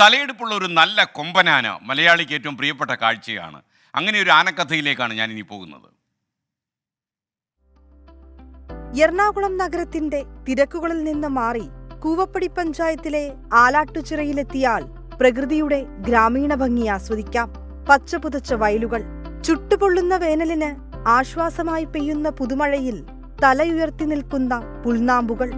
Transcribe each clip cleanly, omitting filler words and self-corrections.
തലയെടുപ്പുള്ള ഒരു നല്ല കൊമ്പനാന മലയാളിക്ക് ഏറ്റവും പ്രിയപ്പെട്ട കാഴ്ചയാണ്. അങ്ങനെ ഒരു ആനക്കഥയിലേക്കാണ് ഞാൻ ഇനി പോകുന്നത്. എറണാകുളം നഗരത്തിന്റെ തിരക്കുകളിൽ നിന്ന് മാറി കൂവപ്പടി പഞ്ചായത്തിലെ ആലാട്ടുചിറയിലെത്തിയാൽ പ്രകൃതിയുടെ ഗ്രാമീണ ഭംഗി ആസ്വദിക്കാം. പച്ചപുതച്ച വയലുകൾ, ചുട്ടുപൊള്ളുന്ന വേനലിന് ആശ്വാസമായി പെയ്യുന്ന പുതുമഴയിൽ തലയുയർത്തി നിൽക്കുന്ന പുൽനാമ്പുകൾ.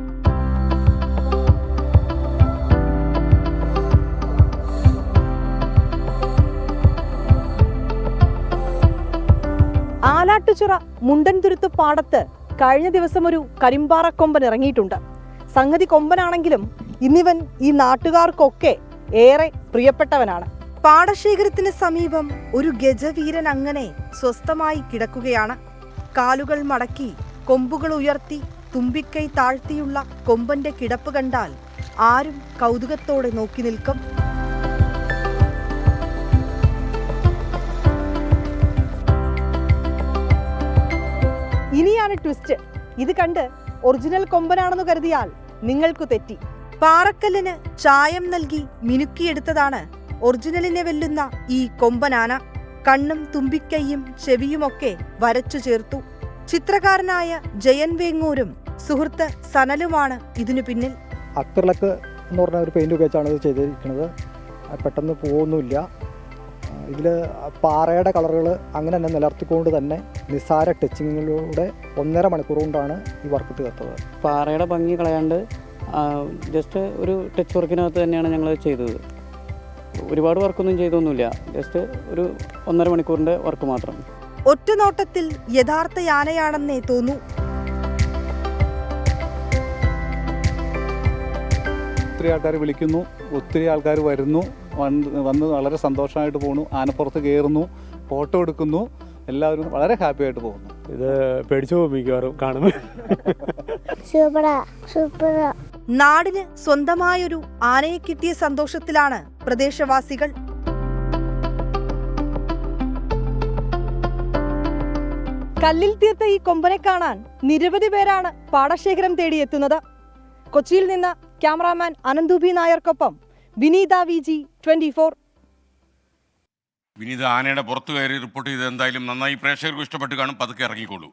ആലാട്ടുചിറ മുണ്ടൻതുരുത്ത് പാടത്ത് കഴിഞ്ഞ ദിവസം ഒരു കരിമ്പാറ കൊമ്പൻ ഇറങ്ങിയിട്ടുണ്ട്. സംഗതി കൊമ്പനാണെങ്കിലും ഇന്നിവൻ ഈ നാട്ടുകാർക്കൊക്കെ ഏറെ പ്രിയപ്പെട്ടവനാണ്. പാടശേഖരത്തിന് സമീപം ഒരു ഗജവീരൻ അങ്ങനെ സ്വസ്ഥമായി കിടക്കുകയാണ്. കാലുകൾ മടക്കി കൊമ്പുകൾ ഉയർത്തി തുമ്പിക്കൈ താഴ്ത്തിയുള്ള കൊമ്പന്റെ കിടപ്പ് കണ്ടാൽ ആരും കൗതുകത്തോടെ നോക്കി നിൽക്കും. ഇനിയാണ് ട്വിസ്റ്റ്. ഇത് കണ്ട് ഒറിജിനൽ കൊമ്പനാണെന്ന് കരുതിയാൽ നിങ്ങൾക്കു തെറ്റി. പാറക്കല്ലിന് ചായം നൽകി മിനുക്കിയെടുത്തതാണ് ഒറിജിനലിനെ വെല്ലുന്ന ഈ കൊമ്പനാന. കണ്ണും തുമ്പിക്കൈയും ചെവിയുമൊക്കെ വരച്ചു ചേർത്തു. ചിത്രകാരനായ ജയൻ വേങ്ങൂരും സുഹൃത്ത് സനലുമാണ് ഇതിനു പിന്നിൽ. അക്രിലിക് എന്ന് പറഞ്ഞ ഒരു പെയിന്റ് ഉപയോഗിച്ചാണ് ഇത് ചെയ്തിരിക്കുന്നത്. പെട്ടെന്ന് പോകുന്നില്ല. ഇതിൽ പാറയുടെ കളറുകൾ അങ്ങനെ തന്നെ നിലർത്തിക്കൊണ്ട് തന്നെ നിസ്സാര ടച്ചിങ്ങിലൂടെ 1.5 മണിക്കൂർ കൊണ്ടാണ് ഈ വർക്ക് തീർത്തത്. പാറയുടെ ഭംഗി കളയാണ്ട് ജസ്റ്റ് ഒരു ടച്ച് വർക്കിനകത്ത് തന്നെയാണ് ഞങ്ങൾ ചെയ്തത്. ഒരുപാട് വർക്കൊന്നും ചെയ്തൊന്നുമില്ല, ജസ്റ്റ് ഒരു 1.5 മണിക്കൂറിൻ്റെ വർക്ക് മാത്രം. ഒറ്റ നോട്ടത്തിൽ യഥാർത്ഥ യാനയാണെന്നേ തോന്നൂ. ഒത്തിരി ആൾക്കാർ വിളിക്കുന്നു, ഒത്തിരി ആൾക്കാർ വരുന്നു, വന്ന് വളരെ സന്തോഷമായിട്ട് പോകുന്നു. ആനപ്പുറത്ത് കയറുന്നു, ഫോട്ടോ എടുക്കുന്നു, എല്ലാവരും വളരെ ഹാപ്പി ആയിട്ട് പോകുന്നു. ഇത് പേടിച്ചു പോകും മിക്കവാറും കാണുമ്പോൾ. നാടിന് സ്വന്തമായൊരു ആനയെ കിട്ടിയ സന്തോഷത്തിലാണ് പ്രദേശവാസികൾ. കല്ലിൽ തീർത്ത ഈ കൊമ്പനെ കാണാൻ നിരവധി പേരാണ് പാടശേഖരം തേടിയെത്തുന്നത്. കൊച്ചിയിൽ നിന്ന് ക്യാമറാമാൻ അനന്തൂപി നായർക്കൊപ്പം വിനീത VG 24. വിനീത ആനയുടെ പുറത്തു കയറി റിപ്പോർട്ട് ചെയ്ത് എന്തായാലും നന്നായി പ്രേക്ഷകർക്ക് ഇഷ്ടപ്പെട്ട് കാണും. പതുക്കെ ഇറങ്ങിക്കോളൂ.